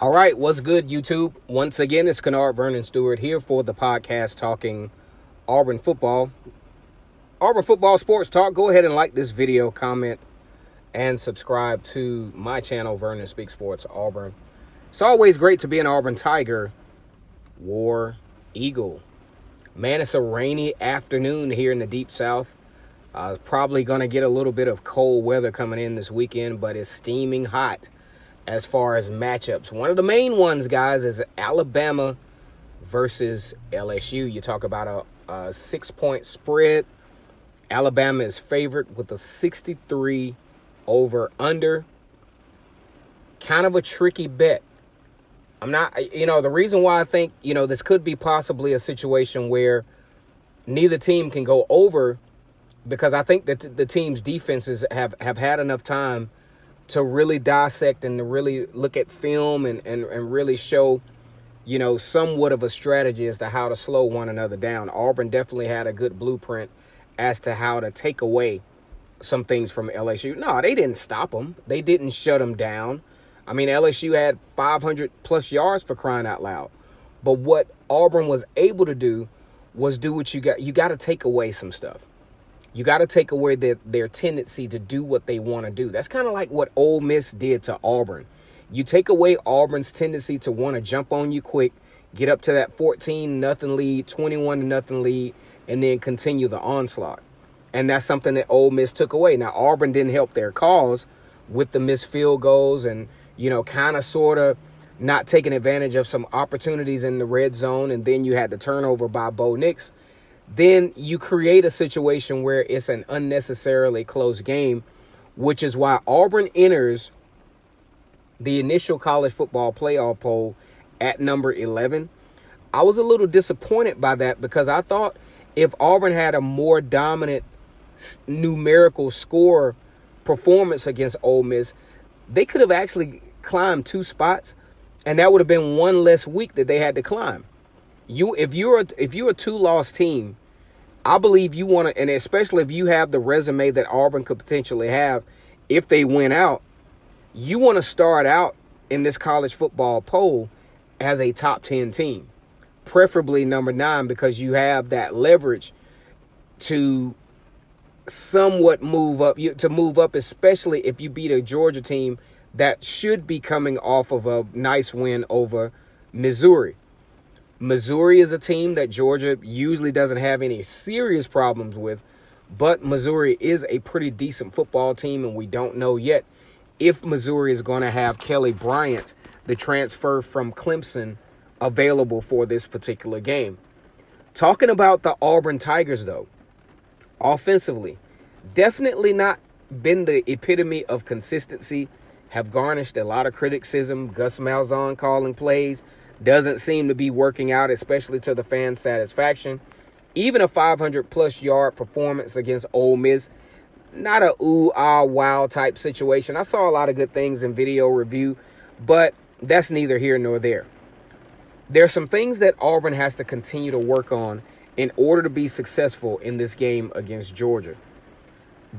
All right, what's good, YouTube? Once again, it's Kennard Vernon Stewart here for the podcast talking Auburn football. Auburn football sports talk. Go ahead and like this video, comment, and subscribe to my channel, Vernon Speaks Sports Auburn. It's always great to be an Auburn Tiger, War Eagle. Man, it's a rainy afternoon here in the Deep South. It's probably going to get a little bit of cold weather coming in this weekend, but it's steaming hot. As far as matchups, one of the main ones, guys, is Alabama versus LSU. You talk about a 6-point spread. Alabama is favored with a 63 over under. Kind of a tricky bet. The reason why I think, this could be possibly a situation where neither team can go over, because I think that the team's defenses have had enough time to really dissect and to really look at film and really show, somewhat of a strategy as to how to slow one another down. Auburn definitely had a good blueprint as to how to take away some things from LSU. No, they didn't stop them. They didn't shut them down. I mean, LSU had 500-plus yards for crying out loud. But what Auburn was able to do was do what you got. You got to take away some stuff. You got to take away their tendency to do what they want to do. That's kind of like what Ole Miss did to Auburn. You take away Auburn's tendency to want to jump on you quick, get up to that 14-0 lead, 21-0 lead, and then continue the onslaught. And that's something that Ole Miss took away. Now, Auburn didn't help their cause with the missed field goals and, kind of sort of not taking advantage of some opportunities in the red zone. And then you had the turnover by Bo Nix. Then you create a situation where it's an unnecessarily close game, which is why Auburn enters the initial college football playoff poll at number 11. I was a little disappointed by that because I thought if Auburn had a more dominant numerical score performance against Ole Miss, they could have actually climbed 2 spots, and that would have been one less week that they had to climb. If you're a 2-loss team, I believe you want to, and especially if you have the resume that Auburn could potentially have if they win out, you want to start out in this college football poll as a top 10 team, preferably number 9, because you have that leverage to somewhat move up, especially if you beat a Georgia team that should be coming off of a nice win over Missouri. Missouri is a team that Georgia usually doesn't have any serious problems with, but Missouri is a pretty decent football team, and we don't know yet if Missouri is going to have Kelly Bryant, the transfer from Clemson, available for this particular game. Talking about the Auburn Tigers, though, offensively, definitely not been the epitome of consistency, have garnished a lot of criticism. Gus Malzahn calling plays doesn't seem to be working out, especially to the fan satisfaction. Even a 500-plus yard performance against Ole Miss, not a ooh-ah-wow type situation. I saw a lot of good things in video review, but that's neither here nor there. There are some things that Auburn has to continue to work on in order to be successful in this game against Georgia.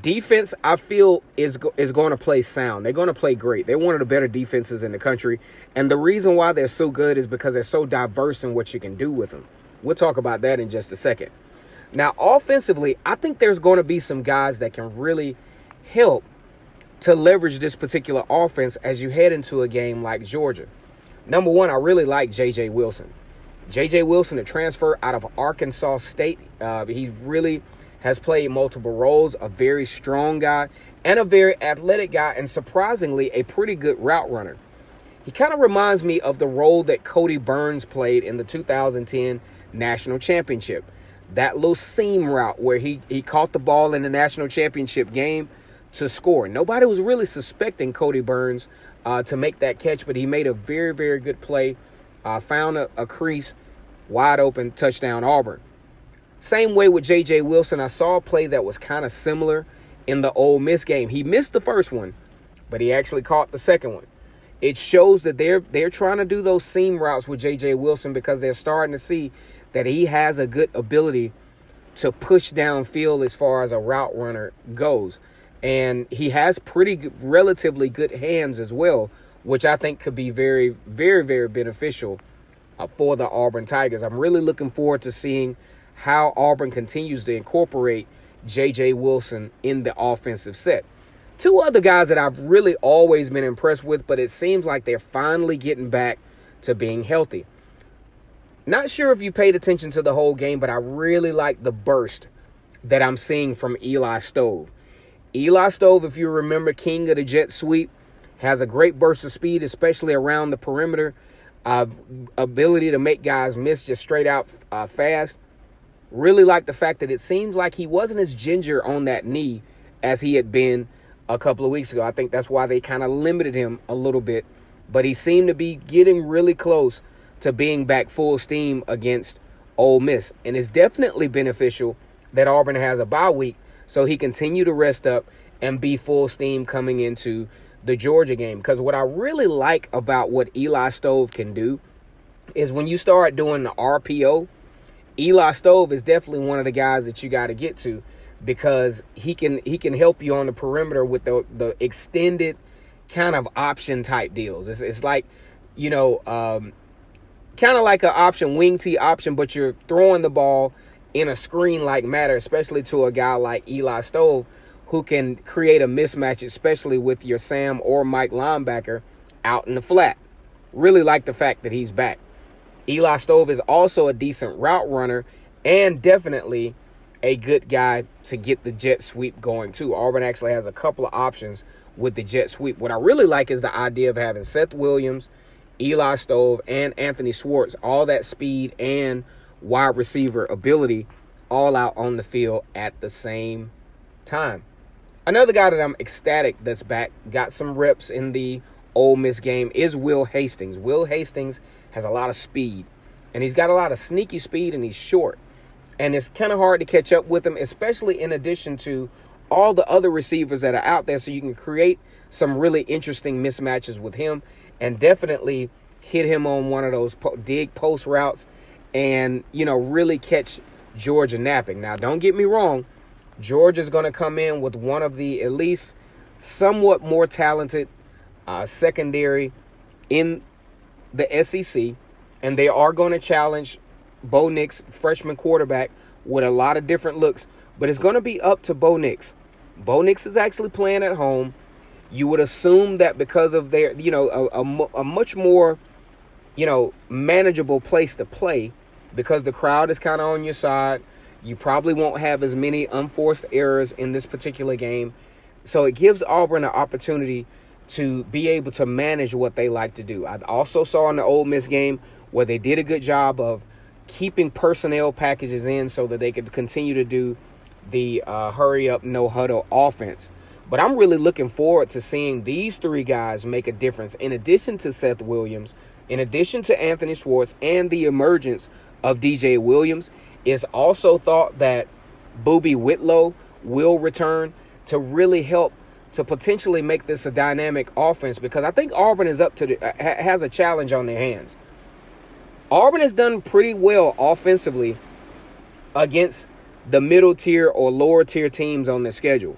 Defense, I feel, is going to play sound. They're going to play great. They're one of the better defenses in the country. And the reason why they're so good is because they're so diverse in what you can do with them. We'll talk about that in just a second. Now, offensively, I think there's going to be some guys that can really help to leverage this particular offense as you head into a game like Georgia. Number one, I really like J.J. Wilson. J.J. Wilson, a transfer out of Arkansas State. He really has played multiple roles, a very strong guy and a very athletic guy, and surprisingly, a pretty good route runner. He kind of reminds me of the role that Cody Burns played in the 2010 National Championship. That little seam route where he caught the ball in the National Championship game to score. Nobody was really suspecting Cody Burns to make that catch, but he made a very, very good play, found a crease, wide open, touchdown Auburn. Same way with J.J. Wilson. I saw a play that was kind of similar in the Ole Miss game. He missed the first one, but he actually caught the second one. It shows that they're trying to do those seam routes with J.J. Wilson because they're starting to see that he has a good ability to push downfield as far as a route runner goes. And he has relatively good hands as well, which I think could be very, very, very beneficial for the Auburn Tigers. I'm really looking forward to seeing how Auburn continues to incorporate J.J. Wilson in the offensive set. Two other guys that I've really always been impressed with, but it seems like they're finally getting back to being healthy. Not sure if you paid attention to the whole game, but I really like the burst that I'm seeing from Eli Stove. Eli Stove, if you remember, king of the jet sweep, has a great burst of speed, especially around the perimeter. Ability to make guys miss just straight out fast. Really like the fact that it seems like he wasn't as ginger on that knee as he had been a couple of weeks ago. I think that's why they kind of limited him a little bit. But he seemed to be getting really close to being back full steam against Ole Miss. And it's definitely beneficial that Auburn has a bye week so he continue to rest up and be full steam coming into the Georgia game. Because what I really like about what Eli Stove can do is when you start doing the RPO, Eli Stove is definitely one of the guys that you got to get to, because he can help you on the perimeter with the extended kind of option type deals. It's like, kind of like an option, wing T option, but you're throwing the ball in a screen-like manner, especially to a guy like Eli Stove, who can create a mismatch, especially with your Sam or Mike linebacker out in the flat. Really like the fact that he's back. Eli Stove is also a decent route runner and definitely a good guy to get the jet sweep going too. Auburn actually has a couple of options with the jet sweep. What I really like is the idea of having Seth Williams, Eli Stove, and Anthony Schwartz, all that speed and wide receiver ability all out on the field at the same time. Another guy that I'm ecstatic that's back, got some reps in the Ole Miss game, is Will Hastings. Will Hastings has a lot of speed, and he's got a lot of sneaky speed, and he's short. And it's kind of hard to catch up with him, especially in addition to all the other receivers that are out there, so you can create some really interesting mismatches with him and definitely hit him on one of those dig post routes and, really catch Georgia napping. Now, don't get me wrong. Georgia's going to come in with one of the at least somewhat more talented secondary in the SEC, and they are going to challenge Bo Nix, freshman quarterback, with a lot of different looks, but it's going to be up to Bo Nix. Bo Nix is actually playing at home. You would assume that because of their, a much more, manageable place to play, because the crowd is kind of on your side. You probably won't have as many unforced errors in this particular game. So it gives Auburn an opportunity to be able to manage what they like to do. I also saw in the Ole Miss game where they did a good job of keeping personnel packages in so that they could continue to do the hurry-up, no-huddle offense. But I'm really looking forward to seeing these three guys make a difference, in addition to Seth Williams, in addition to Anthony Schwartz, and the emergence of DJ Williams. It's also thought that Boobie Whitlow will return to really help to potentially make this a dynamic offense, because I think Auburn is has a challenge on their hands. Auburn has done pretty well offensively against the middle tier or lower tier teams on their schedule.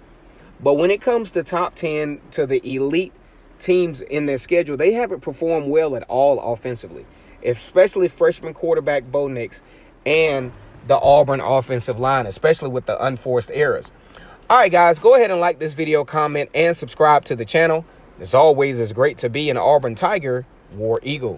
But when it comes to top 10 to the elite teams in their schedule, they haven't performed well at all offensively, especially freshman quarterback Bo Nix and the Auburn offensive line, especially with the unforced errors. All right, guys, go ahead and like this video, comment, and subscribe to the channel. As always, it's great to be an Auburn Tiger, War Eagle.